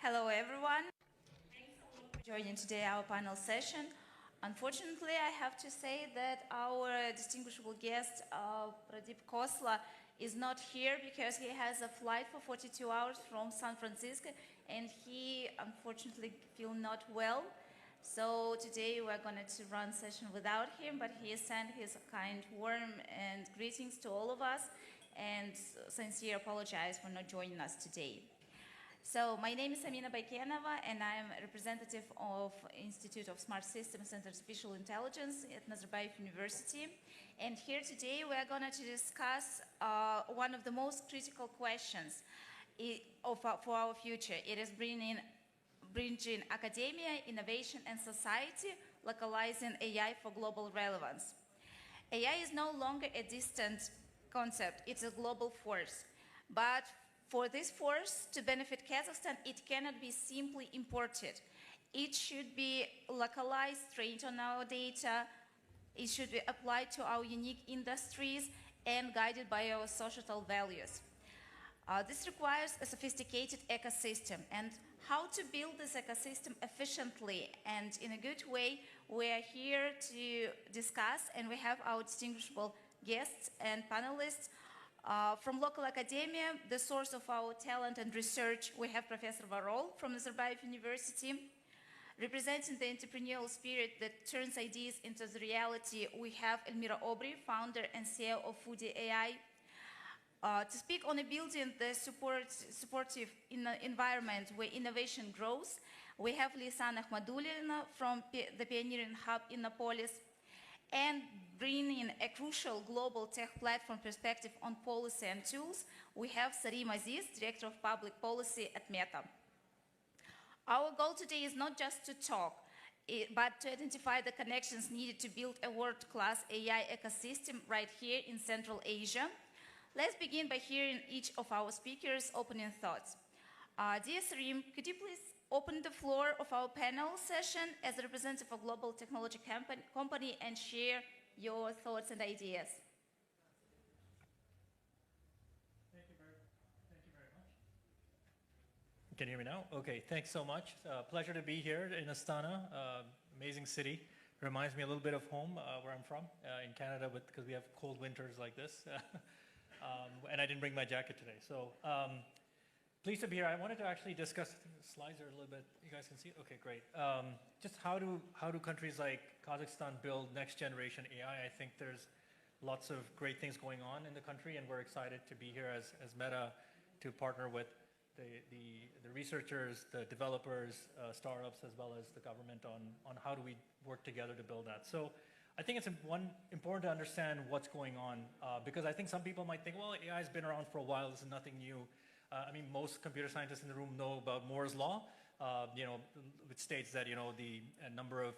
Hello, everyone. Thanks a lot for joining today our panel session. Unfortunately, I have to say that our distinguishable guest, Pradeep Khosla, is not here because he has a flight for 42 hours from San Francisco, and he unfortunately feels not well. So today we're going to run session without him, but he sent his kind, warm, and greetings to all of us, and sincere apologize for not joining us today. So my name is Amina Baykenova, and I'm a representative of Institute of Smart Systems and Artificial Intelligence at Nazarbayev University. And here today we are going to discuss one of the most critical questions for our future. It is bringing academia, innovation, and society, localizing AI for global relevance. AI is no longer a distant concept, it's a global force. But for this force to benefit Kazakhstan, it cannot be simply imported. It should be localized, trained on our data, it should be applied to our unique industries, and guided by our societal values. This requires a sophisticated ecosystem, and how to build this ecosystem efficiently and in a good way, we are here to discuss, and we have our distinguishable guests and panelists. From local academia, the source of our talent and research, we have Professor Varol from Nazarbayev University. Representing the entrepreneurial spirit that turns ideas into the reality, we have Elmira Obri, founder and CEO of Foodie AI. To speak on building the supportive environment where innovation grows, we have Leisan Akhmadullina from the pioneering hub Innopolis. And bringing a crucial global tech platform perspective on policy and tools, we have Sarim Aziz, Director of Public Policy at Meta. Our goal today is not just to talk, but to identify the connections needed to build a world-class AI ecosystem right here in Central Asia. Let's begin by hearing each of our speakers' opening thoughts. Dear Sarim, could you please open the floor of our panel session as a representative of a global technology company and share your thoughts and ideas? Thank you very much. Can you hear me now? Okay, thanks so much. Pleasure to be here in Astana, amazing city. Reminds me a little bit of home, where I'm from, in Canada, because we have cold winters like this. And I didn't bring my jacket today. So pleased to be here. I wanted to actually discuss, I think the slides are a little bit, you guys can see it? Okay, great. Just how do countries like Kazakhstan build next generation AI? I think there's lots of great things going on in the country, and we're excited to be here as Meta to partner with the researchers, the developers, startups, as well as the government on how do we work together to build that. So I think it's important to understand what's going on, because I think some people might think, well, AI has been around for a while, this is nothing new. I mean, most computer scientists in the room know about Moore's law, which states that, the number of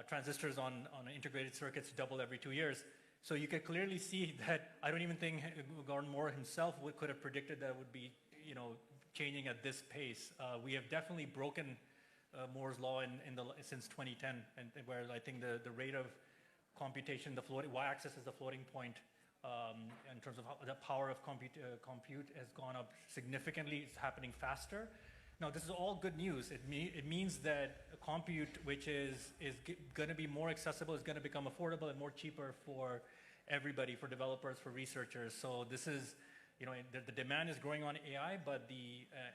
transistors on integrated circuits double every 2 years. So you can clearly see that I don't even think Gordon Moore himself could have predicted that it would be, changing at this pace. We have definitely broken Moore's law since 2010, and where I think the rate of computation, the y-axis is the floating point, in terms of how the power of compute has gone up significantly. It's happening faster. Now, this is all good news. It means that compute, which is going to be more accessible, is going to become affordable and more cheaper for everybody, for developers, for researchers. So this is, the demand is growing on AI, but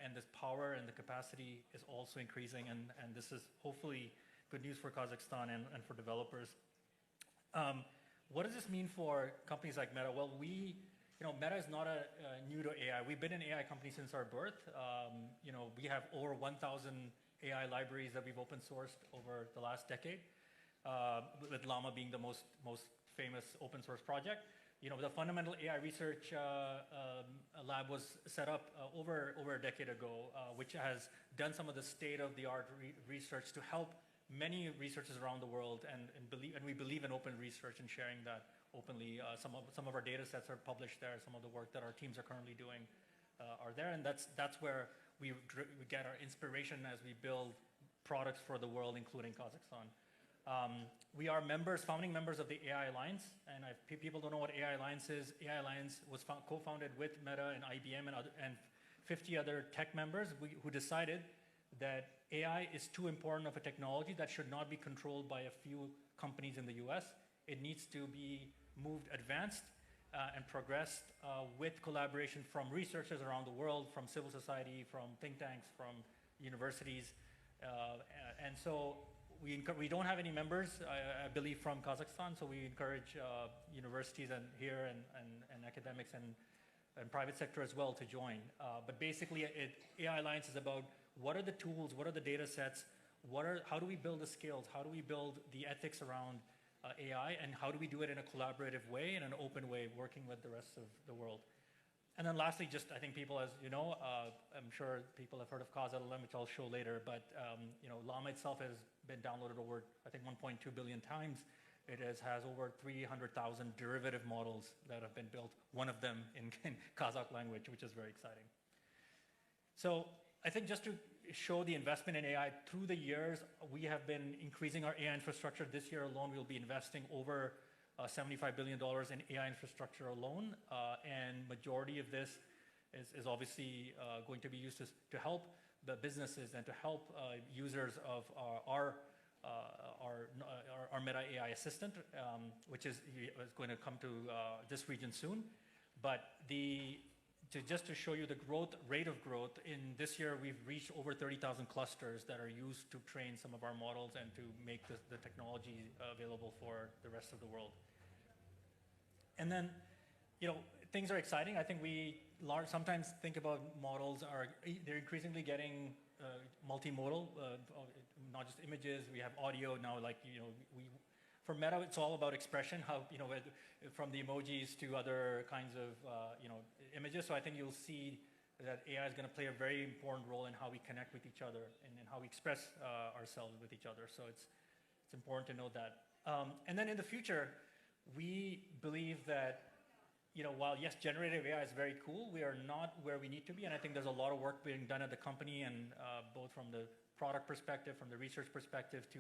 and this power and the capacity is also increasing, and this is hopefully good news for Kazakhstan and for developers. What does this mean for companies like Meta? Well, Meta is not new to AI. We've been an AI company since our birth. We have over 1,000 AI libraries that we've open sourced over the last decade, with Llama being the most famous open source project. The fundamental AI research lab was set up over a decade ago, which has done some of the state-of-the-art research to help many researchers around the world, and we believe in open research and sharing that openly. Some of our data sets are published there. Some of the work that our teams are currently doing are there, and that's where we get our inspiration as we build products for the world, including Kazakhstan. We are founding members of the AI Alliance, and if people don't know what AI Alliance is, AI Alliance was co-founded with Meta and IBM and 50 other tech members who decided that AI is too important of a technology that should not be controlled by a few companies in the US. It needs to be moved advanced and progressed with collaboration from researchers around the world, from civil society, from think tanks, from universities. And so we don't have any members, I believe, from Kazakhstan, so we encourage universities and here and academics and private sector as well to join. But basically, AI Alliance is about what are the tools, what are the data sets, how do we build the skills, how do we build the ethics around AI, and how do we do it in a collaborative way, in an open way, working with the rest of the world. And then lastly, just I think people, as you know, I'm sure people have heard of Khosla, which I'll show later, but you know, Llama itself has been downloaded over, I think, 1.2 billion times. It has over 300,000 derivative models that have been built, one of them in Kazakh language, which is very exciting. So I think just to show the investment in AI through the years, we have been increasing our AI infrastructure. This year alone, we'll be investing over $75 billion in AI infrastructure alone, and majority of this is obviously going to be used to help the businesses and to help users of our Meta AI assistant, which is going to come to this region soon. But just to show you the rate of growth, in this year we've reached over 30,000 clusters that are used to train some of our models and to make the technology available for the rest of the world. And then, you know, things are exciting. I think we sometimes think about models they're increasingly getting multimodal, not just images. We have audio now. Like, you know, for Meta, it's all about expression. How, you know, from the emojis to other kinds of you know, images. So I think you'll see that AI is going to play a very important role in how we connect with each other and in how we express ourselves with each other. So it's important to know that. And then in the future, we believe that, you know, while yes, generative AI is very cool, we are not where we need to be. And I think there's a lot of work being done at the company, and both from the product perspective, from the research perspective, to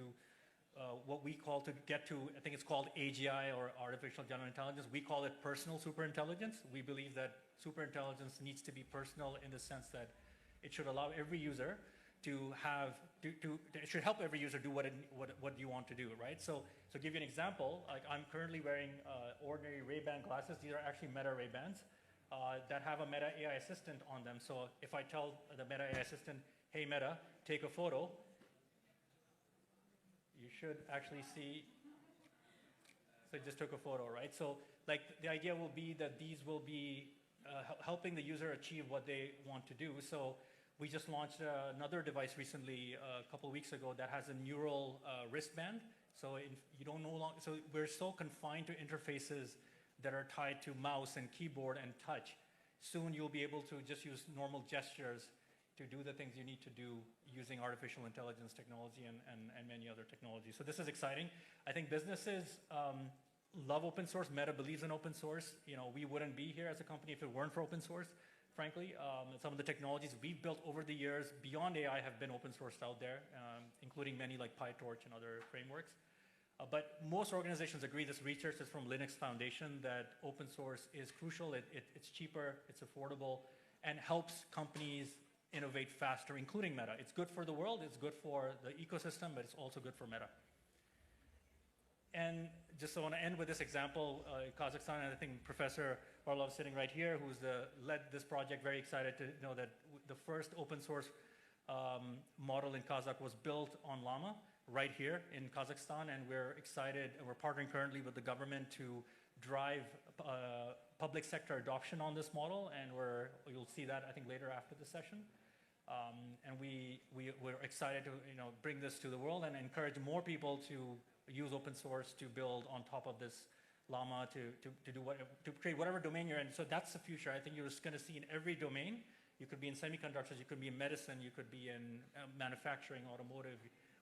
what we call to get to, I think it's called AGI, or artificial general intelligence. We call it personal superintelligence. We believe that superintelligence needs to be personal in the sense that it should allow every user to have, it should help every user do what you want to do, right? So give you an example, like I'm currently wearing ordinary Ray-Ban glasses. These are actually Meta Ray-Bans that have a Meta AI assistant on them. So if I tell the Meta AI assistant, hey Meta, take a photo, you should actually see, so it just took a photo, right? So like the idea will be that these will be helping the user achieve what they want to do. So we just launched another device recently, a couple of weeks ago, that has a neural wristband. So you don't no longer, so we're so confined to interfaces that are tied to mouse and keyboard and touch. Soon you'll be able to just use normal gestures to do the things you need to do using artificial intelligence technology and many other technologies. So this is exciting. I think businesses love open source. Meta believes in open source. You know, we wouldn't be here as a company if it weren't for open source, frankly. Some of the technologies we've built over the years beyond AI have been open sourced out there, including many like PyTorch and other frameworks. But most organizations agree, this research is from Linux Foundation, that open source is crucial. It's cheaper, it's affordable, and helps companies innovate faster, including Meta. It's good for the world, it's good for the ecosystem, but it's also good for Meta. And just so I want to end with this example, Kazakhstan, and I think Professor Varol sitting right here, who's led this project, very excited to know that the first open source model in Kazakh was built on Llama right here in Kazakhstan, and we're excited, and we're partnering currently with the government to drive public sector adoption on this model, and you'll see that, I think, later after the session. And we're excited to, you know, bring this to the world and encourage more people to use open source to build on top of this Llama to create whatever domain you're in. So that's the future. I think you're just going to see in every domain. You could be in semiconductors, you could be in medicine, you could be in manufacturing, automotive.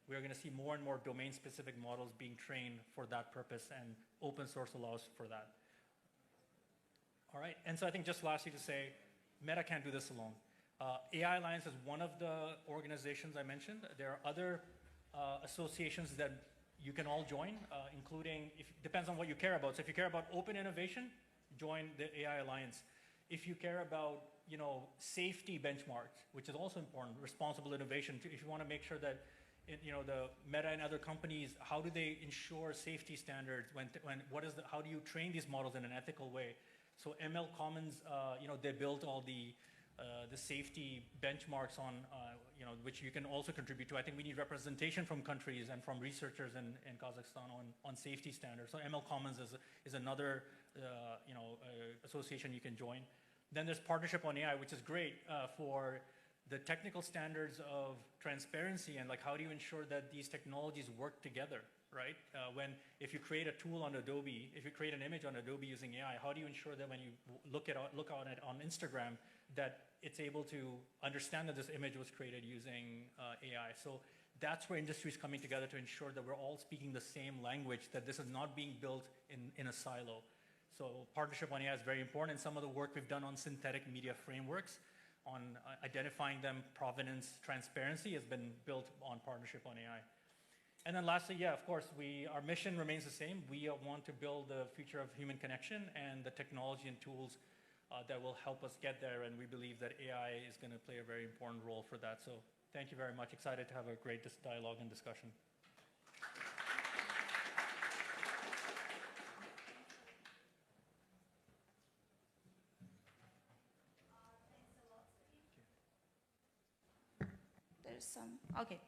We're going to see more and more domain-specific models being trained for that purpose, and open source allows for that. All right, and so I think just lastly to say, Meta can't do this alone. AI Alliance is one of the organizations I mentioned. There are other associations that you can all join, including, depends on what you care about. So if you care about open innovation, join the AI Alliance. if you care about, safety benchmarks, which is also important, responsible innovation, if you want to make sure that, the Meta and other companies, how do they ensure safety standards? How do you train these models in an ethical way? So ML Commons, they built all the safety benchmarks on, which you can also contribute to. I think we need representation from countries and from researchers in Kazakhstan on safety standards. So ML Commons is another, association you can join. Then there's Partnership on AI, which is great for the technical standards of transparency and like how do you ensure that these technologies work together, right? If you create a tool on Adobe, if you create an image on Adobe using AI, how do you ensure that when you look on it on Instagram, that it's able to understand that this image was created using AI? So that's where industry is coming together to ensure that we're all speaking the same language, that this is not being built in a silo. So Partnership on AI is very important, and some of the work we've done on synthetic media frameworks, on identifying them, provenance, transparency has been built on Partnership on AI. And then lastly, yeah, of course, our mission remains the same. We want to build the future of human connection and the technology and tools that will help us get there, and we believe that AI is going to play a very important role for that. So thank you very much. Excited to have a great dialogue and discussion. Okay.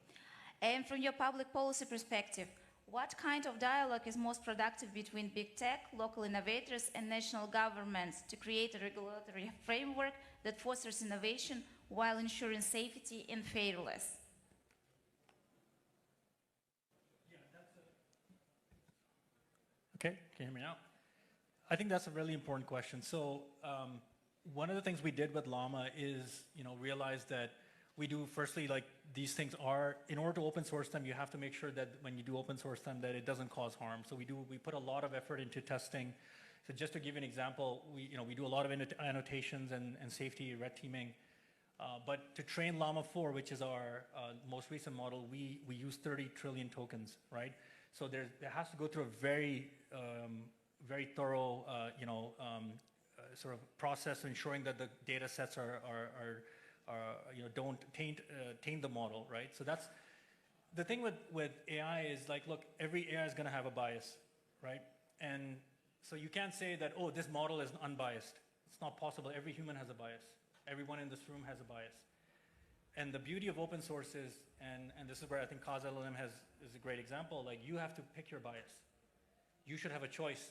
And from your public policy perspective, what kind of dialogue is most productive between big tech, local innovators, and national governments to create a regulatory framework that fosters innovation while ensuring safety and fairness? Okay, can you hear me now? I think that's a really important question. So one of the things we did with Llama is, realize that we do, firstly, like these things are, in order to open source them, you have to make sure that when you do open source them, that it doesn't cause harm. So we put a lot of effort into testing. So just to give you an example, we do a lot of annotations and safety red teaming. But to train Llama 4, which is our most recent model, we use 30 trillion tokens, right? So there has to go through a very, very thorough, sort of process ensuring that the data sets don't taint the model, right? So that's the thing with AI is like, look, every AI is going to have a bias, right? And so you can't say that, oh, this model is unbiased. It's not possible. Every human has a bias. Everyone in this room has a bias. And the beauty of open source is, and this is where I think Khosla is a great example, like you have to pick your bias. You should have a choice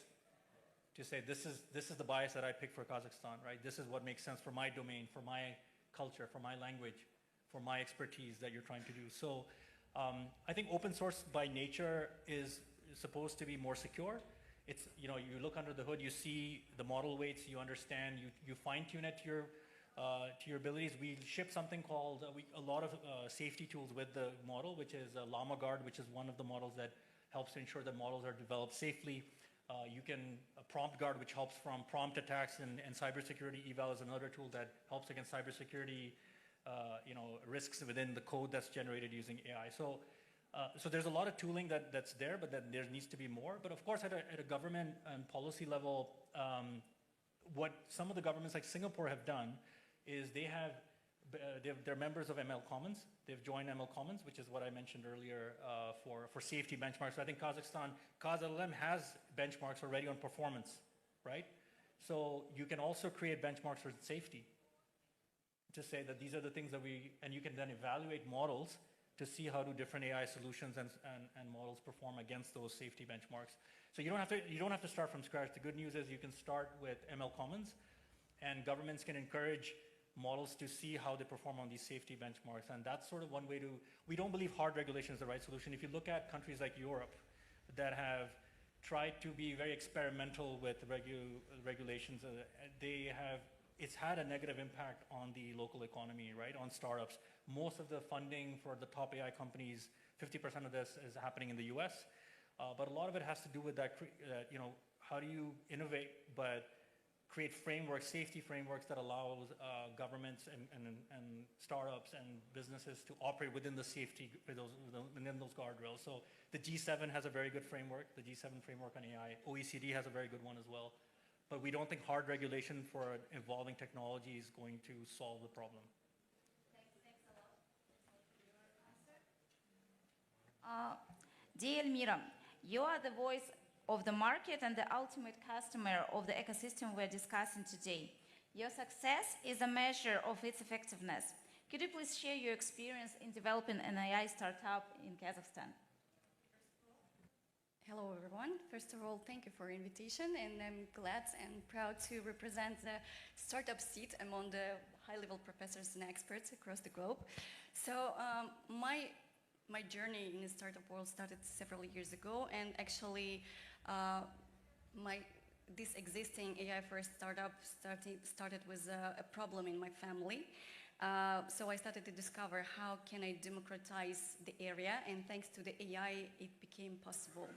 to say, this is the bias that I picked for Kazakhstan, right? This is what makes sense for my domain, for my culture, for my language, for my expertise that you're trying to do. So I think open source by nature is supposed to be more secure. It's, you look under the hood, you see the model weights, you understand, you fine tune it to your abilities. We ship something called, a lot of safety tools with the model, which is Llama Guard, which is one of the models that helps to ensure that models are developed safely. You can, Prompt Guard, which helps from prompt attacks, and cybersecurity eval is another tool that helps against cybersecurity risks within the code that's generated using AI. So there's a lot of tooling that's there, but then there needs to be more. But of course, at a government and policy level, what some of the governments like Singapore have done is they're members of ML Commons. They've joined ML Commons, which is what I mentioned earlier for safety benchmarks. So I think KazaLM has benchmarks already on performance, right? So you can also create benchmarks for safety to say that these are the things that and you can then evaluate models to see how do different AI solutions and models perform against those safety benchmarks. So you don't have to start from scratch. The good news is you can start with ML Commons, and governments can encourage models to see how they perform on these safety benchmarks. And that's sort of one way we don't believe hard regulation is the right solution. If you look at countries like Europe that have tried to be very experimental with regulations, it's had a negative impact on the local economy, right, on startups. Most of the funding for the top AI companies, 50% of this is happening in the US. But a lot of it has to do with that, how do you innovate, but create frameworks, safety frameworks that allows governments and startups and businesses to operate within the safety, within those guardrails. So the G7 has a very good framework, the G7 framework on AI. OECD has a very good one as well. but we don't think hard regulation for an evolving technology is going to solve the problem. Thanks a lot. Dear Elmira, you are the voice of the market and the ultimate customer of the ecosystem we're discussing today. Your success is a measure of its effectiveness. Could you please share your experience in developing an AI startup in Kazakhstan? Hello, everyone. First of all, thank you for your invitation, and I'm glad and proud to represent the startup seat among the high-level professors and experts across the globe. So my journey in the startup world started several years ago, and actually this existing AI-first startup started with a problem in my family. So I started to discover how can I democratize the area, and thanks to the AI, it became possible.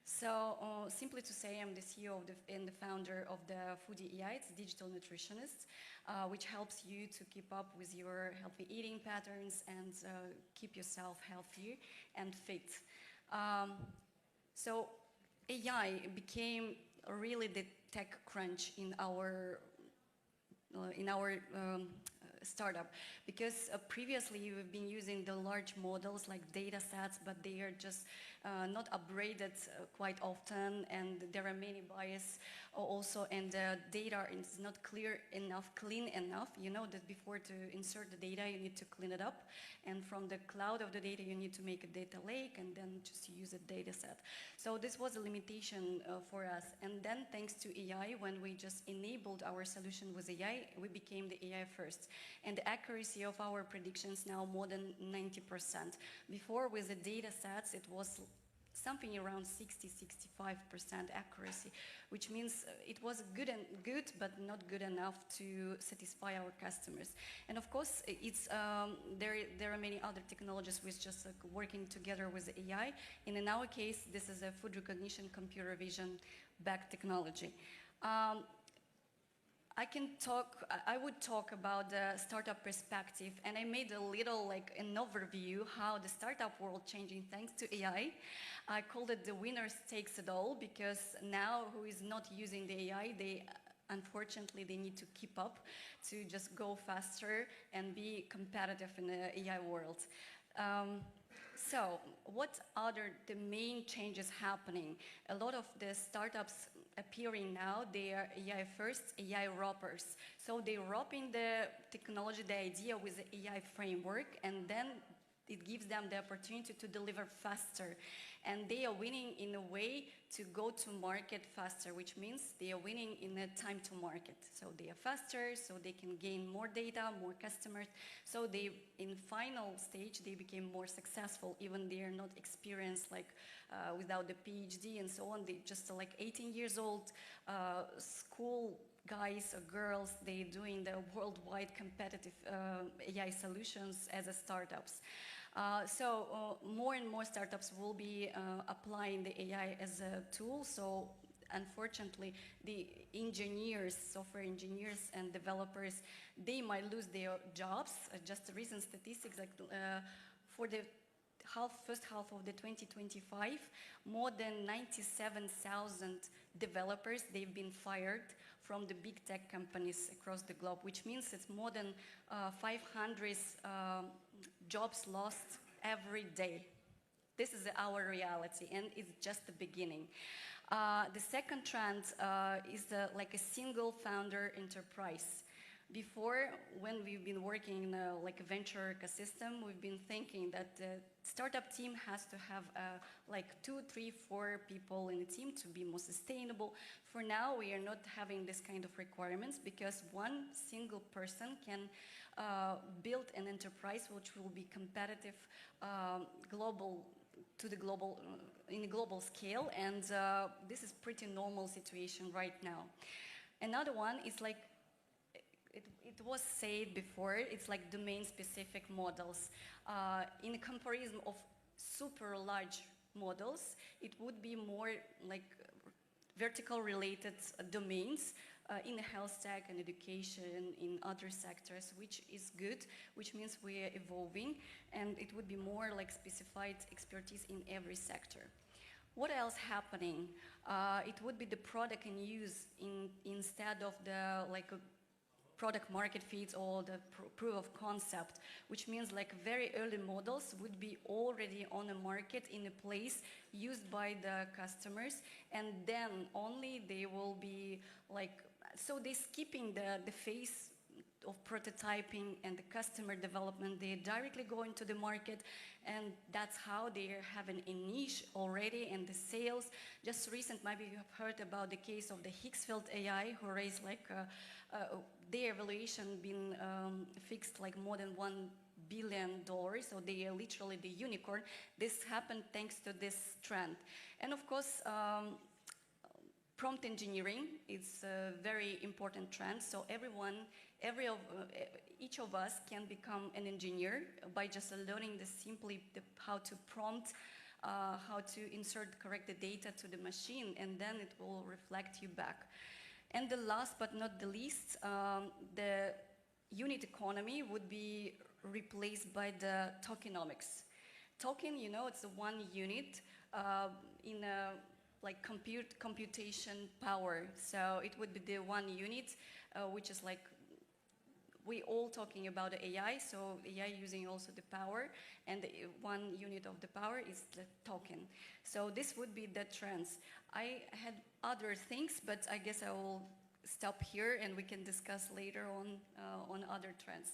So simply to say, I'm the CEO and the founder of the Foodie AI. It's a digital nutritionist, which helps you to keep up with your healthy eating patterns and keep yourself healthy and fit. So AI became really the tech crunch in our startup, because previously we've been using the large models like data sets, but they are just not upgraded quite often, and there are many bias also, and the data is not clear enough, clean enough. You know that before to insert the data you need to clean it up, and from the cloud of the data you need to make a data lake and then just use a data set. So this was a limitation for us, and then thanks to AI, when we just enabled our solution with AI, we became the AI first. And the accuracy of our predictions now more than 90%. Before, with the data sets, it was something around 60–65% accuracy, which means it was good, but not good enough to satisfy our customers. And of course, it's there are many other technologies which just working together with AI. And in our case, this is a food recognition, computer vision backed technology. I would talk about the startup perspective, and I made a little an overview how the startup world changing thanks to AI. I called it the winners takes it all, because now who is not using the AI, unfortunately they need to keep up to just go faster and be competitive in the AI world. So what are the main changes happening? A lot of the startups appearing now, they are AI first, AI wrappers. So they wrap in the technology, the idea with the AI framework, and then it gives them the opportunity to deliver faster. And they are winning in a way to go to market faster, which means they are winning in a time to market. So they are faster, so they can gain more data, more customers. So they, in final stage, they became more successful, even they are not experienced without the PhD and so on. They just 18 years old, school guys or girls, they're doing the worldwide competitive AI solutions as a startups. So more and more startups will be applying the AI as a tool. So unfortunately, the engineers, software engineers and developers, they might lose their jobs. Just recent statistics, for the first half of the 2025, more than 97,000 developers, they've been fired from the big tech companies across the globe, which means it's more than 500 jobs lost every day. This is our reality, and it's just the beginning. The second trend is a single founder enterprise. Before, when we've been working in a venture ecosystem, we've been thinking that the startup team has to have 2, 3, 4 people in the team to be more sustainable. For now, we are not having this kind of requirements, because one single person can build an enterprise which will be competitive in a global scale, and this is pretty normal situation right now. Another one is it was said before, it's domain-specific models. In comparison of super large models, it would be more vertical-related domains in the health tech and education, in other sectors, which is good, which means we are evolving, and it would be more specified expertise in every sector. What else happening? It would be the product in use instead of the like a product market fit or the proof of concept, which means like very early models would be already on the market in a place used by the customers, and then only they will be like, so they're skipping the phase of prototyping and the customer development. They directly go into the market, and that's how they are having a niche already in the sales. Just recent, maybe you have heard about the case of the Hicksfeld AI, who raised like their evaluation been fixed like more than $1 billion, so they are literally the unicorn. This happened thanks to this trend. And of course, prompt engineering is a very important trend. So each of us can become an engineer by just learning how to prompt, how to insert correct the data to the machine, and then it will reflect you back. And the last but not the least, the unit economy would be replaced by the tokenomics. Token, you know, it's one unit in a like computation power. So it would be the one unit, which is like, we all talking about the AI, so AI using also the power, and the one unit of the power is the token. So this would be the trends. I had other things, but I guess I will stop here and we can discuss later on other trends.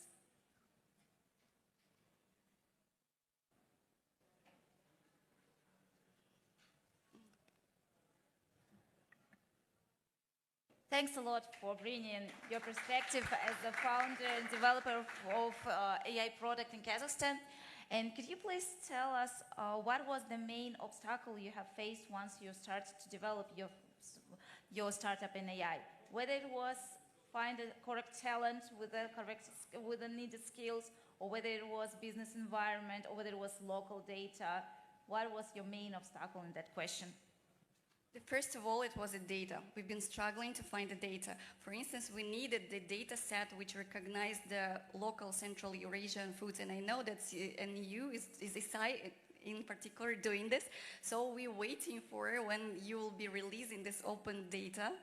Thanks a lot for bringing your perspective as the founder and developer of AI product in Kazakhstan. And could you please tell us what was the main obstacle you have faced once you started to develop your startup in AI? Whether it was find the correct talent with the needed skills, or whether it was business environment, or whether it was local data. What was your main obstacle in that question? First of all, it was the data. We've been struggling to find the data. For instance, we needed the data set which recognized the local Central Eurasian foods, and I know that NEU is ISSAI in particular doing this. So we're waiting for when you will be releasing this open data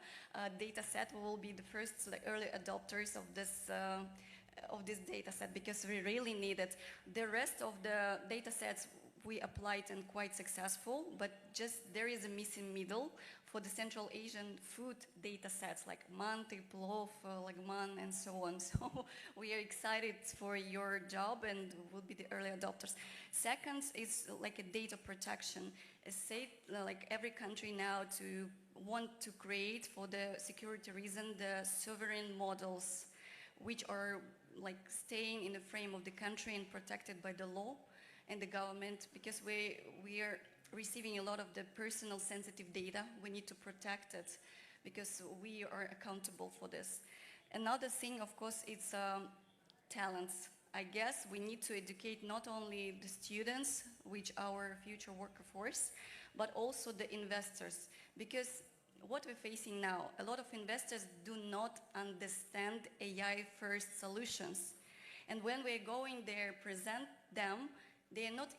set. We will be the first early adopters of this data set, because we really need it. The rest of the data sets we applied and quite successful, but just there is a missing middle for the Central Asian food data sets like manti, plov, lagman, and so on. So we are excited for your job and will be the early adopters. Second is like a data protection. Say like every country now to want to create, for the security reason, the sovereign models, which are like staying in the frame of the country and protected by the law and the government, because we are receiving a lot of the personal sensitive data. We need to protect it because we are accountable for this. Another thing, of course, is talents. I guess we need to educate not only the students, which our future workforce, but also the investors, because what we're facing now, a lot of investors do not understand AI first solutions. And when we're going there, present them, they are not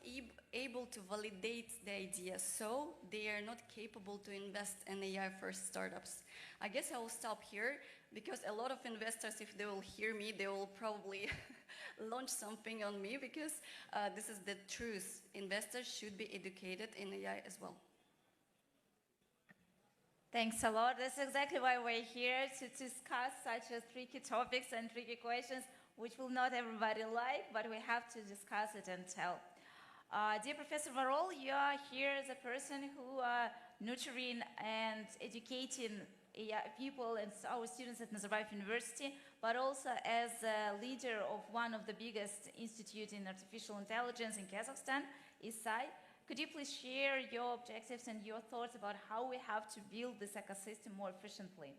able to validate the idea, so they are not capable to invest in AI-first startups. I guess I will stop here, because a lot of investors, if they will hear me, they will probably launch something on me, because this is the truth. Investors should be educated in AI as well. Thanks a lot. That's exactly why we're here, to discuss such a tricky topics and tricky questions, which will not everybody like, but we have to discuss it and tell. Dear Professor Varol, you are here as a person who are nurturing and educating people and our students at Nazarbayev University, but also as a leader of one of the biggest institutes in artificial intelligence in Kazakhstan, ISSAI. Could you please share your objectives and your thoughts about how we have to build this ecosystem more efficiently?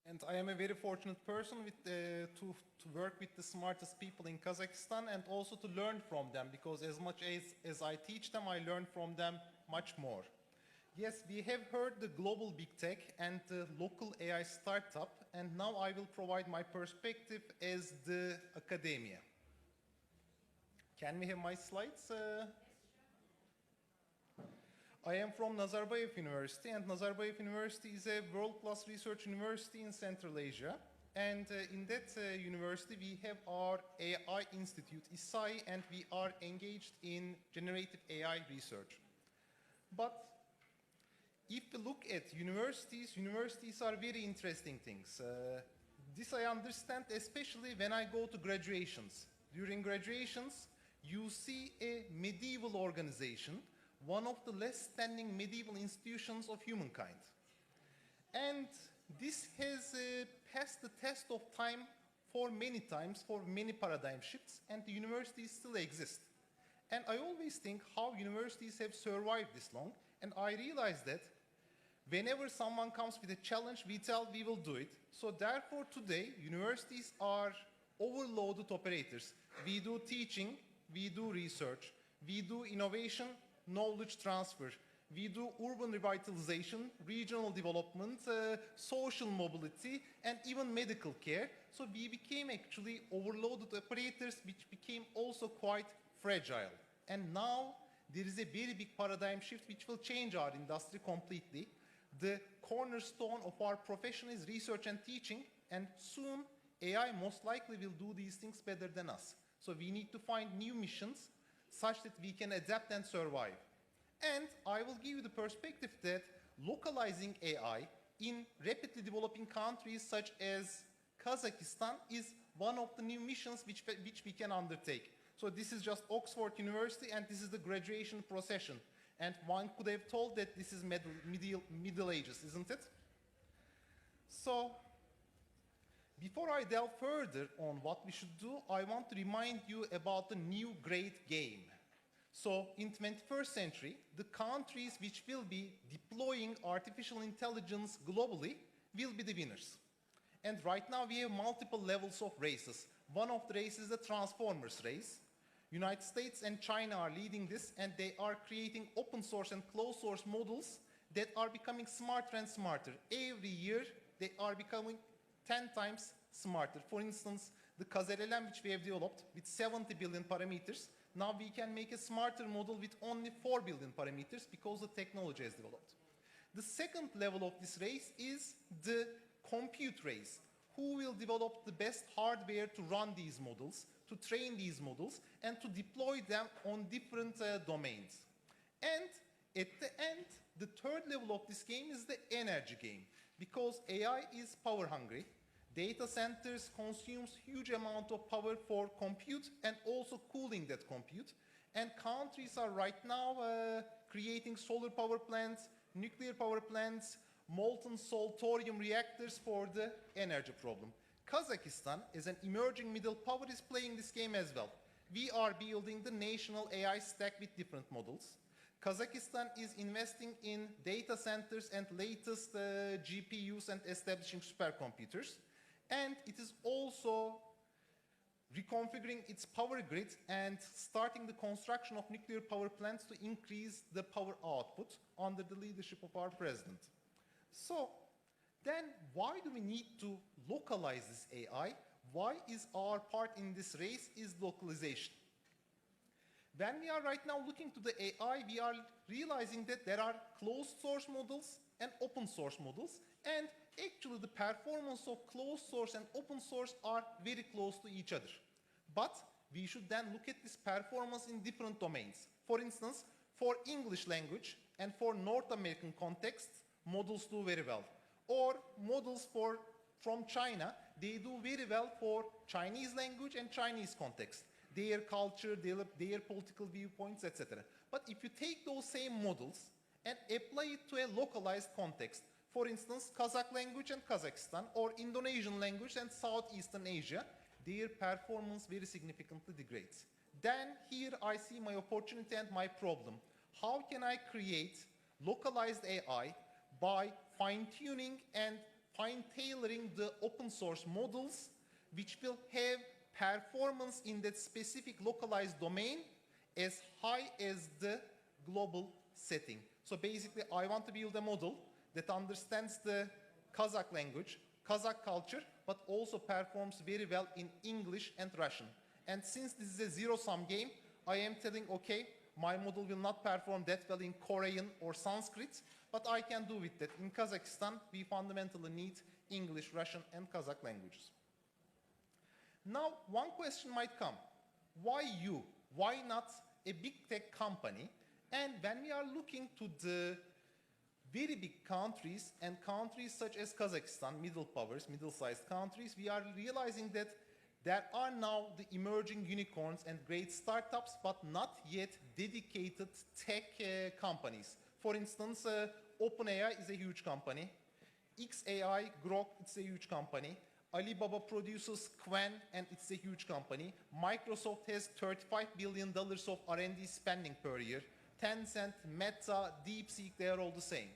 And I am a very fortunate person to work with the smartest people in Kazakhstan, and also to learn from them, because as much as I teach them, I learn from them much more. Yes, we have heard the global big tech and the local AI startup, and now I will provide my perspective as the academia. Can we have my slides? I am from Nazarbayev University, and Nazarbayev University is a world-class research university in Central Asia. And in that university, we have our AI institute, ISSAI, and we are engaged in generative AI research. But if we look at universities, universities are very interesting things. This I understand, especially when I go to graduations. During graduations, you see a medieval organization, one of the last standing medieval institutions of humankind. And this has passed the test of time for many times, for many paradigm shifts, and the universities still exist. And I always think how universities have survived this long, and I realize that whenever someone comes with a challenge, we tell we will do it. So therefore today, universities are overloaded operators. We do teaching, we do research, we do innovation, knowledge transfer, we do urban revitalization, regional development, social mobility, and even medical care. So we became actually overloaded operators, which became also quite fragile. And now there is a very big paradigm shift which will change our industry completely. The cornerstone of our profession is research and teaching, and soon AI most likely will do these things better than us. So we need to find new missions such that we can adapt and survive. And I will give you the perspective that localizing AI in rapidly developing countries such as Kazakhstan is one of the new missions which we can undertake. So this is just Oxford University, and this is the graduation procession. And one could have told that this is Middle Ages, isn't it? So before I delve further on what we should do, I want to remind you about the new great game. So in 21st century, the countries which will be deploying artificial intelligence globally will be the winners. And right now we have multiple levels of races. One of the races is the Transformers race. United States and China are leading this, and they are creating open source and closed source models that are becoming smarter and smarter. Every year they are becoming 10 times smarter. For instance, the LLM which we have developed with 70 billion parameters, now we can make a smarter model with only 4 billion parameters because the technology has developed. The second level of this race is the compute race. Who will develop the best hardware to run these models, to train these models, and to deploy them on different domains. And at the end, the third level of this game is the energy game, because AI is power hungry. Data centers consumes huge amount of power for compute and also cooling that compute. And countries are right now creating solar power plants, nuclear power plants, molten salt thorium reactors for the energy problem. Kazakhstan, as an emerging middle power, is playing this game as well. We are building the national AI stack with different models. Kazakhstan is investing in data centers and latest GPUs and establishing supercomputers. And it is also reconfiguring its power grid and starting the construction of nuclear power plants to increase the power output under the leadership of our president. So then why do we need to localize this AI? Why is our part in this race is localization? When we are right now looking to the AI, we are realizing that there are closed source models and open source models, and actually the performance of closed source and open source are very close to each other. But we should then look at this performance in different domains. For instance, for English language and for North American context, models do very well. Or models from China, they do very well for Chinese language and Chinese context, their culture, their political viewpoints, etc. But if you take those same models and apply it to a localized context, for instance, Kazakh language and Kazakhstan, or Indonesian language and Southeastern Asia, their performance very significantly degrades. Then here I see my opportunity and my problem. How can I create localized AI by fine-tuning and fine-tailoring the open source models which will have performance in that specific localized domain as high as the global setting? So basically, I want to build a model that understands the Kazakh language, Kazakh culture, but also performs very well in English and Russian. And since this is a zero-sum game, I am telling, okay, My model will not perform that well in Korean or Sanskrit, but I can do with that. In Kazakhstan, we fundamentally need English, Russian, and Kazakh languages. Now, one question might come. Why you? Why not a big tech company? And when we are looking to the very big countries and countries such as Kazakhstan, middle powers, middle-sized countries, we are realizing that there are now the emerging unicorns and great startups, but not yet dedicated tech companies. For instance, OpenAI is a huge company. XAI, Grok, it's a huge company. Alibaba produces Qwen, and it's a huge company. Microsoft has $35 billion of R&D spending per year. Tencent, Meta, DeepSeek, they are all the same.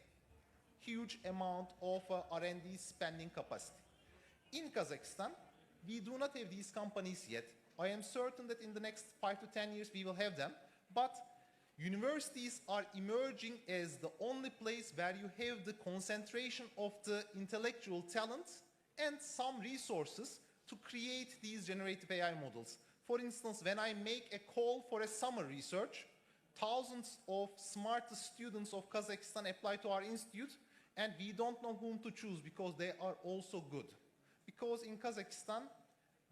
Huge amount of R&D spending capacity. In Kazakhstan, we do not have these companies yet. I am certain that in the next 5 to 10 years we will have them, but universities are emerging as the only place where you have the concentration of the intellectual talent and some resources to create these generative AI models. For instance, when I make a call for a summer research, thousands of smartest students of Kazakhstan apply to our institute, and we don't know whom to choose because they are also good. Because in Kazakhstan,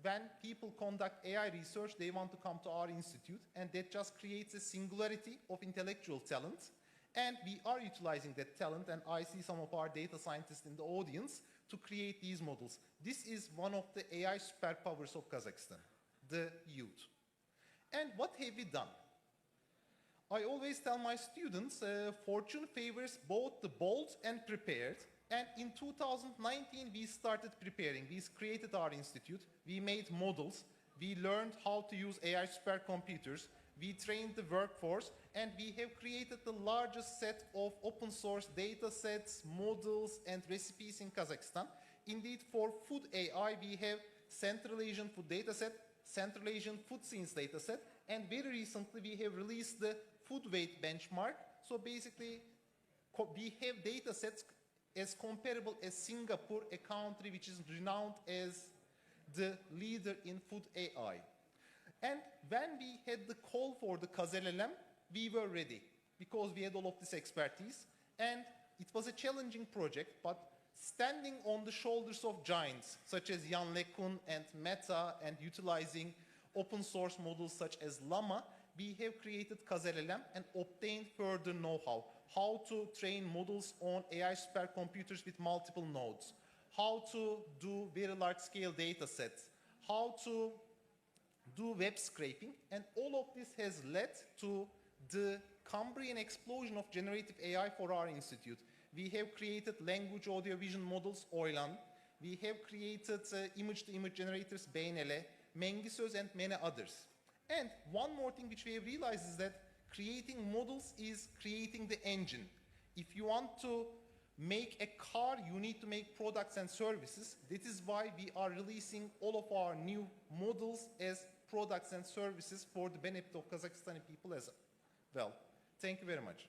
when people conduct AI research, they want to come to our institute, and that just creates a singularity of intellectual talent. And we are utilizing that talent, and I see some of our data scientists in the audience, to create these models. This is one of the AI superpowers of Kazakhstan, the youth. And what have we done? I always tell my students, fortune favors both the bold and prepared. And in 2019, we started preparing. We created our institute. We made models. We learned how to use AI supercomputers. We trained the workforce. And we have created the largest set of open source data sets, models, and recipes in Kazakhstan. Indeed, for food AI, we have Central Asian food data set, Central Asian food scenes data set, and very recently we have released the food weight benchmark. So basically, we have data sets as comparable as Singapore, a country which is renowned as the leader in food AI. And when we had the call for the KazLLM, we were ready because we had all of this expertise, and it was a challenging project, but standing on the shoulders of giants such as Jan LeCun and Meta, and utilizing open source models such as Llama, we have created KazLLM and obtained further know-how. How to train models on AI supercomputers with multiple nodes, how to do very large-scale data sets, how to do web scraping, and all of this has led to the Cambrian explosion of generative AI for our institute. We have created language audio vision models, Oylan. We have created image-to-image generators, Beynele, Mengisöz, and many others. And one more thing which we have realized is that creating models is creating the engine. If you want to make a car, you need to make products and services. This is why we are releasing all of our new models as products and services for the benefit of Kazakhstani people as well. Thank you very much.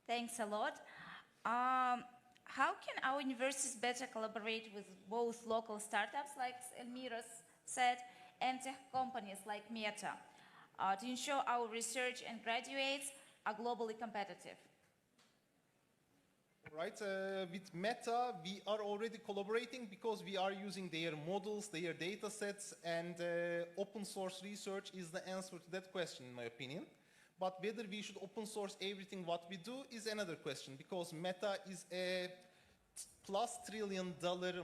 Thanks a lot. How can our universities better collaborate with both local startups, like Elmira said, and tech companies like Meta to ensure our research and graduates are globally competitive? Right, with Meta, we are already collaborating because we are using their models, their data sets, and open source research is the answer to that question, in my opinion. But whether we should open source everything what we do is another question, because Meta is a plus $1 trillion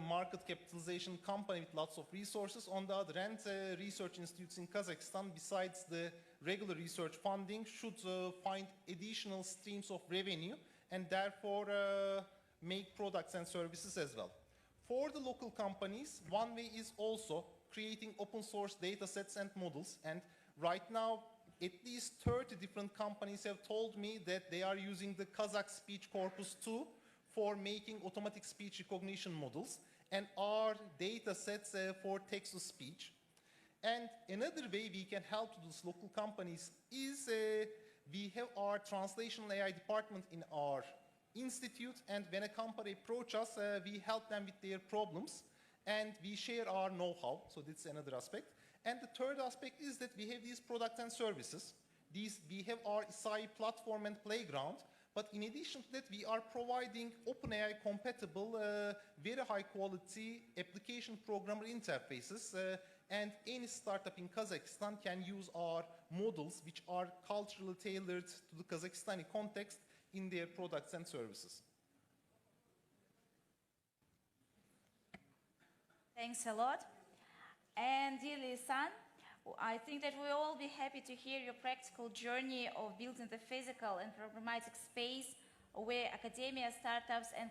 market capitalization company with lots of resources. On the other hand, research institutes in Kazakhstan, besides the regular research funding, should find additional streams of revenue and therefore make products and services as well. For the local companies, one way is also creating open source data sets and models. And right now, at least 30 different companies have told me that they are using the Kazakh speech corpus too for making automatic speech recognition models, and our data sets for text-to-speech. And another way we can help those local companies is we have our translational AI department in our institute, and when a company approaches us, we help them with their problems, and we share our know-how. So that's another aspect. And the third aspect is that we have these products and services. We have our ISSAI platform and playground, but in addition to that, we are providing OpenAI compatible, very high quality application programmer interfaces, and any startup in Kazakhstan can use our models, which are culturally tailored to the Kazakhstani context in their products and services. Thanks a lot. And dear Leisan, I think that we'll all be happy to hear your practical journey of building the physical and programmatic space where academia, startups, and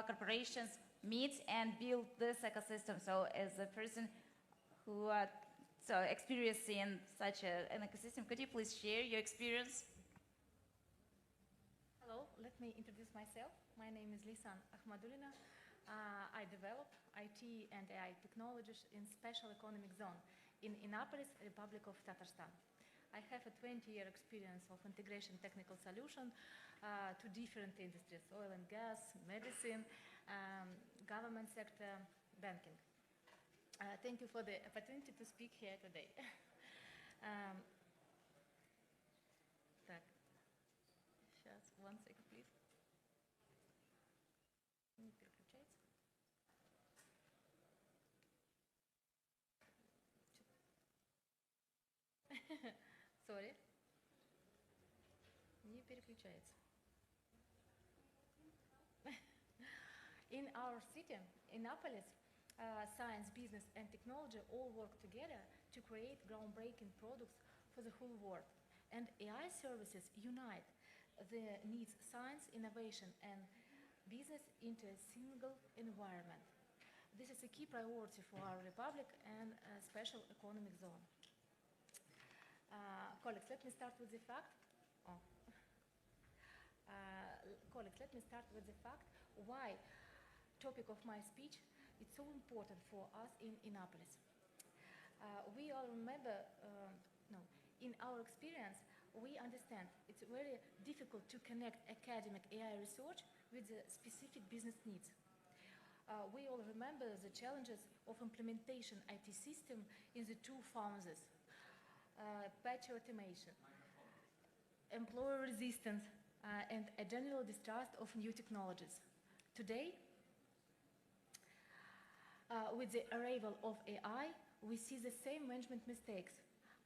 corporations meet and build this ecosystem. So as a person who experiencing such an ecosystem, could you please share your experience? Hello, let me introduce myself. My name is Leisan Akhmadullina. I develop IT and AI technologies in special economic zone in Innopolis, Republic of Tatarstan. I have a 20-year experience of integration technical solution to different industries, oil and gas, medicine, government sector, banking. Thank you for the opportunity to speak here today. Just 1 second, please. Sorry. Не переключается. In our city, Innopolis, science, business, and technology all work together to create groundbreaking products for the whole world. And AI services unite the needs science, innovation, and business into a single environment. This is a key priority for our republic and a special economic zone. Colleagues, let me start with the fact. Colleagues, let me start with the fact why topic of my speech is so important for us in Innopolis. We all remember, in our experience, we understand it's very difficult to connect academic AI research with the specific business needs. We all remember the challenges of implementation IT system in the two phases. Patchy automation, employer resistance, and a general distrust of new technologies. Today, with the arrival of AI, we see the same management mistakes,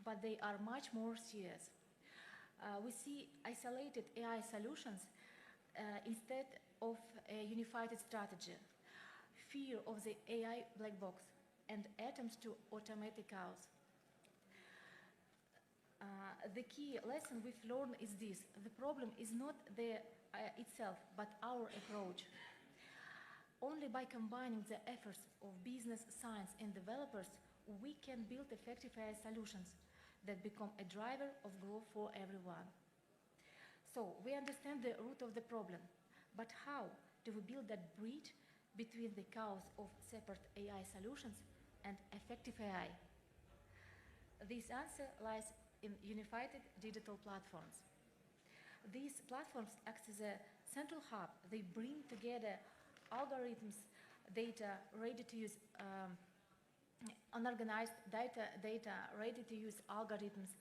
but they are much more serious. We see isolated AI solutions instead of a unified strategy, fear of the AI black box, and attempts to automate the chaos. The key lesson we've learned is this: the problem is not the itself, but our approach. Only by combining the efforts of business, science, and developers, we can build effective AI solutions that become a driver of growth for everyone. So we understand the root of the problem, but how do we build that bridge between the chaos of separate AI solutions and effective AI? This answer lies in unified digital platforms. These platforms act as a central hub. They bring together algorithms, data, ready-to-use, unorganized data, ready-to-use algorithms,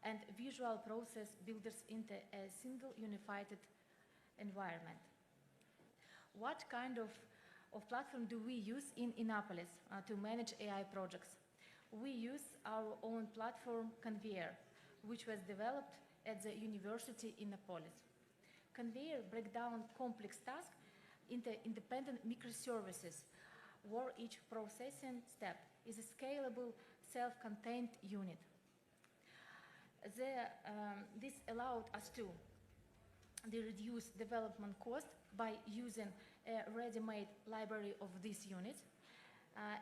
and visual process builders into a single unified environment. What kind of platform do we use in Innopolis to manage AI projects? We use our own platform, Conveyor, which was developed at the University in Innopolis. Conveyor breaks down complex tasks into independent microservices, where each processing step is a scalable, self-contained unit. This allowed us to reduce development cost by using a ready-made library of these units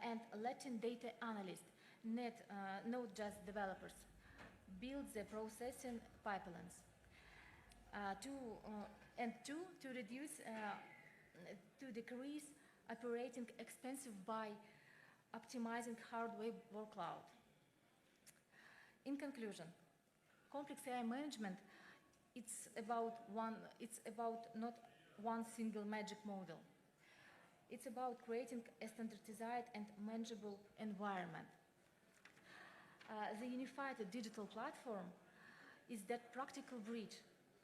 and letting data analysts, not just developers, build the processing pipelines. To decrease operating expenses by optimizing hardware workload. In conclusion, complex AI management it's about not one single magic model. It's about creating a standardized and manageable environment. The unified digital platform is that practical bridge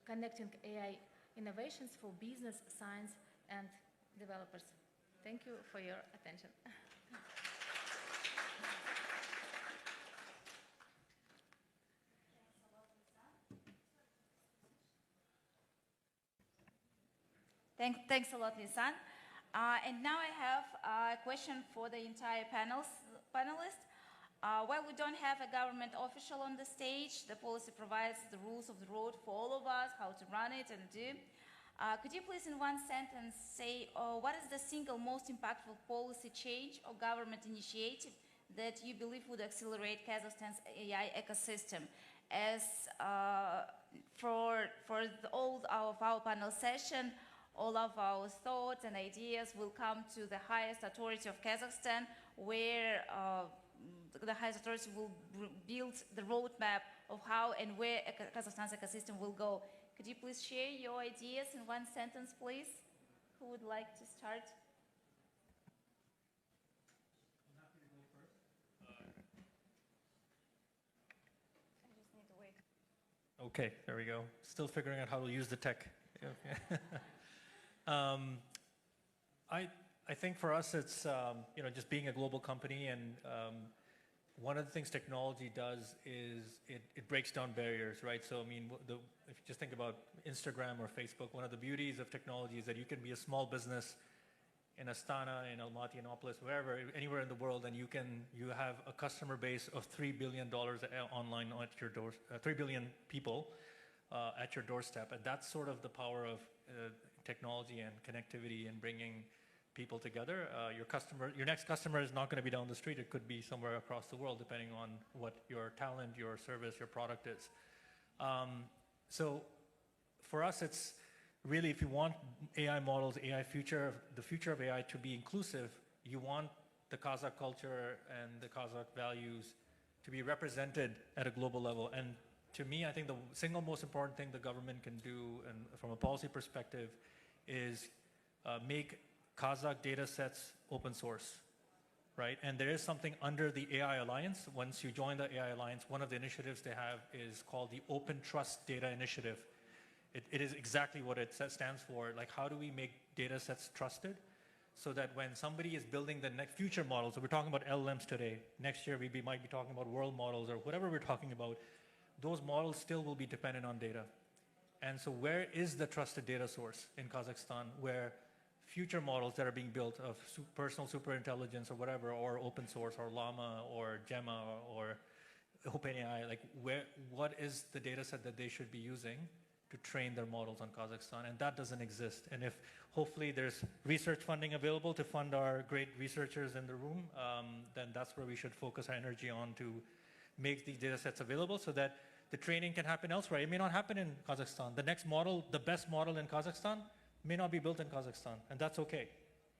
connecting AI innovations for business, science, and developers. Thank you for your attention. Thanks a lot, Leisan. And now I have a question for the entire panelists. While we don't have a government official on the stage, the policy provides the rules of the road for all of us, how to run it and do. Could you please in one sentence say what is the single most impactful policy change or government initiative that you believe would accelerate Kazakhstan's AI ecosystem? As for all of our panel session, all of our thoughts and ideas will come to the highest authority of Kazakhstan, where the highest authority will build the roadmap of how and where Kazakhstan's ecosystem will go. Could you please share your ideas in one sentence, please? Who would like to start? I'm happy to go first. I just need to wait. Okay, there we go. Still figuring out how to use the tech. Okay. I think for us it's just being a global company, and one of the things technology does is it breaks down barriers, right? So I mean, if you just think about Instagram or Facebook, one of the beauties of technology is that you can be a small business in Astana, in Almaty, Innopolis, wherever, anywhere in the world, and you have a customer base of $3 billion online at your door, 3 billion people at your doorstep, and that's sort of the power of technology and connectivity and bringing people together. Your next customer is not going to be down the street. It could be somewhere across the world, depending on what your talent, your service, your product is. So for us, it's really, if you want AI models, the future of AI to be inclusive, you want the Kazakh culture and the Kazakh values to be represented at a global level. And to me, I think the single most important thing the government can do, and from a policy perspective, is make Kazakh data sets open source, right? And there is something under the AI Alliance. Once you join the AI Alliance, one of the initiatives they have is called the Open Trust Data Initiative. It is exactly what it stands for. Like, how do we make data sets trusted so that when somebody is building the next future models, so we're talking about LLMs today, next year we might be talking about world models or whatever we're talking about, those models still will be dependent on data. And so where is the trusted data source in Kazakhstan where future models that are being built of personal superintelligence or whatever, or open source, or Llama, or Gemma, or OpenAI, like what is the data set that they should be using to train their models on Kazakhstan? And that doesn't exist. And if hopefully there's research funding available to fund our great researchers in the room, then that's where we should focus our energy on, to make these data sets available so that the training can happen elsewhere. It may not happen in Kazakhstan. The next model, the best model in Kazakhstan, may not be built in Kazakhstan, and that's okay,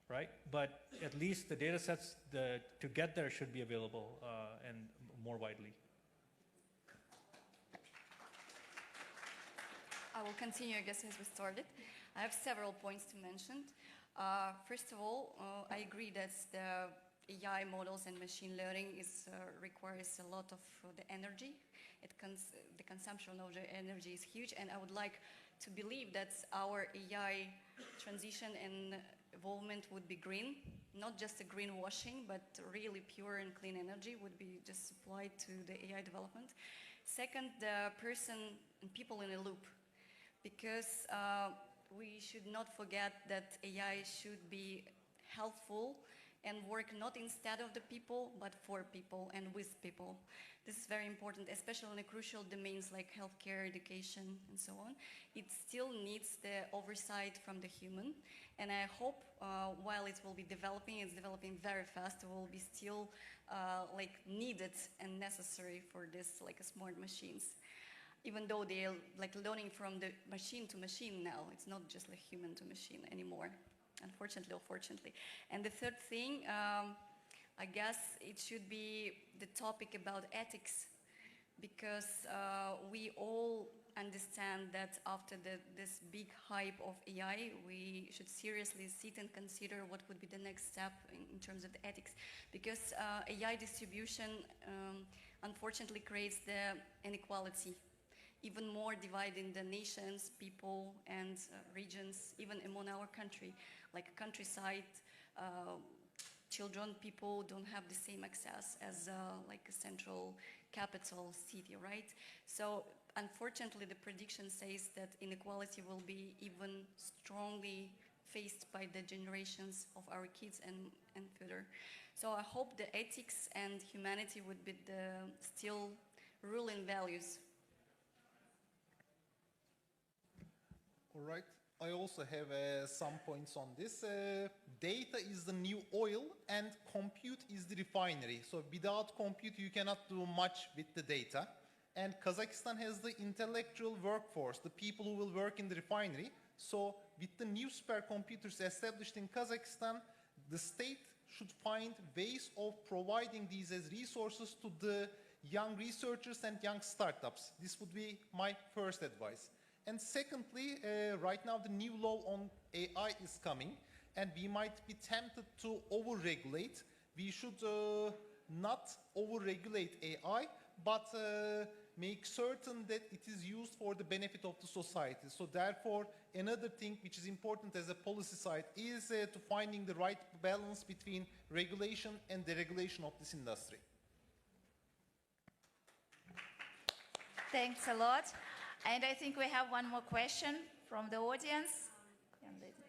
right? But at least the data sets to get there should be available and more widely. I will continue, I guess, as we started. I have several points to mention. First of all, I agree that the AI models and machine learning requires a lot of the energy. The consumption of the energy is huge, and I would like to believe that our AI transition and evolvement would be green, not just a greenwashing, but really pure and clean energy would be just supplied to the AI development. Second, the person and people in a loop, because we should not forget that AI should be helpful and work not instead of the people, but for people and with people. This is very important, especially in the crucial domains like healthcare, education, and so on. It still needs the oversight from the human. And I hope while it will be developing, it's developing very fast, it will be still needed and necessary for this smart machines. Even though they're learning from the machine to machine now, it's not just human to machine anymore, unfortunately or fortunately. And the third thing, I guess it should be the topic about ethics, because we all understand that after this big hype of AI, we should seriously sit and consider what would be the next step in terms of the ethics. Because AI distribution unfortunately creates the inequality, even more dividing the nations, people, and regions, even among our country. Like countryside, children, people don't have the same access as like a central capital city, right? So unfortunately, the prediction says that inequality will be even strongly faced by the generations of our kids and further. So I hope the ethics and humanity would be the still ruling values. All right. I also have some points on this. Data is the new oil and compute is the refinery. So without compute, you cannot do much with the data. And Kazakhstan has the intellectual workforce, the people who will work in the refinery. So with the new supercomputers established in Kazakhstan, the state should find ways of providing these as resources to the young researchers and young startups. This would be my first advice. And secondly, right now the new law on AI is coming, and we might be tempted to over-regulate. We should not over-regulate AI, but make certain that it is used for the benefit of the society. So therefore, another thing which is important as a policy side is to finding the right balance between regulation and deregulation of this industry. Thanks a lot. And I think we have one more question from the audience. Young lady.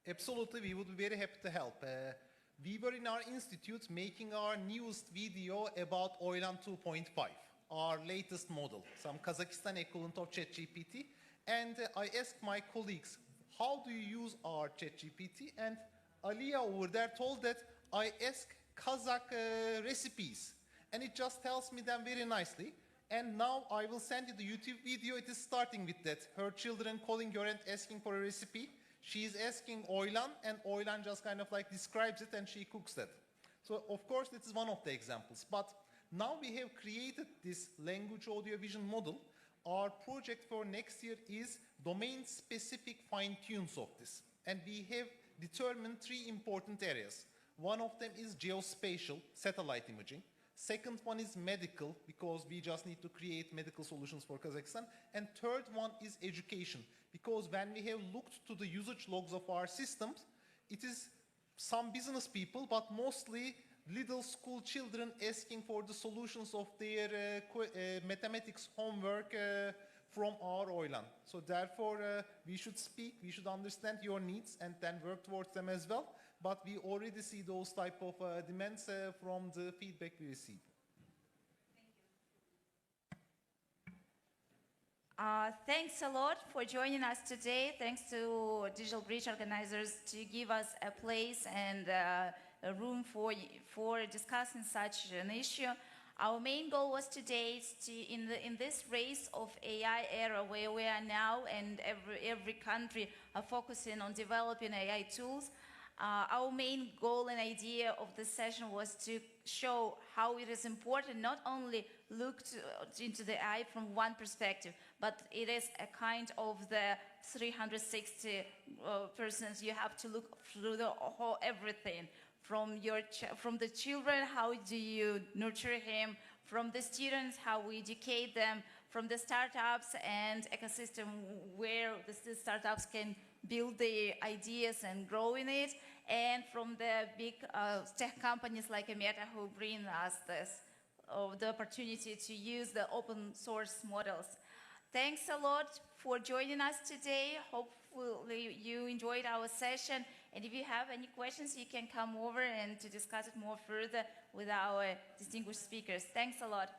Absolutely, we would be very happy to help. We were in our institute making our newest video about Oylan 2.5, our latest model, some Kazakhstan equivalent of ChatGPT. And I asked my colleagues, how do you use our ChatGPT? And Aliya over there told that I ask Kazakh recipes. And it just tells me them very nicely. And now I will send you the YouTube video. It is starting with that. Her children calling her and asking for a recipe. She is asking Oylan, and Oylan just kind of like describes it and she cooks that. So of course, this is one of the examples. But now we have created this language audio vision model. Our project for next year is domain-specific fine-tunes of this. And we have determined 3 important areas. One of them is geospatial, satellite imaging. Second one is medical, because we just need to create medical solutions for Kazakhstan. And third one is education, because when we have looked to the usage logs of our systems, it is some business people, but mostly little school children asking for the solutions of their mathematics homework from our oilan. So therefore, we should speak, we should understand your needs and then work towards them as well. But we already see those type of demands from the feedback we receive. Thanks a lot for joining us today. Thanks to Digital Bridge organizers to give us a place and a room for discussing such an issue. Our main goal was today to, in this race of AI era where we are now and every country are focusing on developing AI tools, our main goal and idea of this session was to show how it is important not only look into the AI from one perspective, but it is a kind of the 360 persons. You have to look through the whole everything. From the children, how do you nurture him? From the students, how we educate them? From the startups and ecosystem where the startups can build the ideas and grow in it, and from the big tech companies like Meta who bring us the opportunity to use the open source models. Thanks a lot for joining us today. Hopefully you enjoyed our session, and if you have any questions, you can come over and to discuss it more further with our distinguished speakers. Thanks a lot.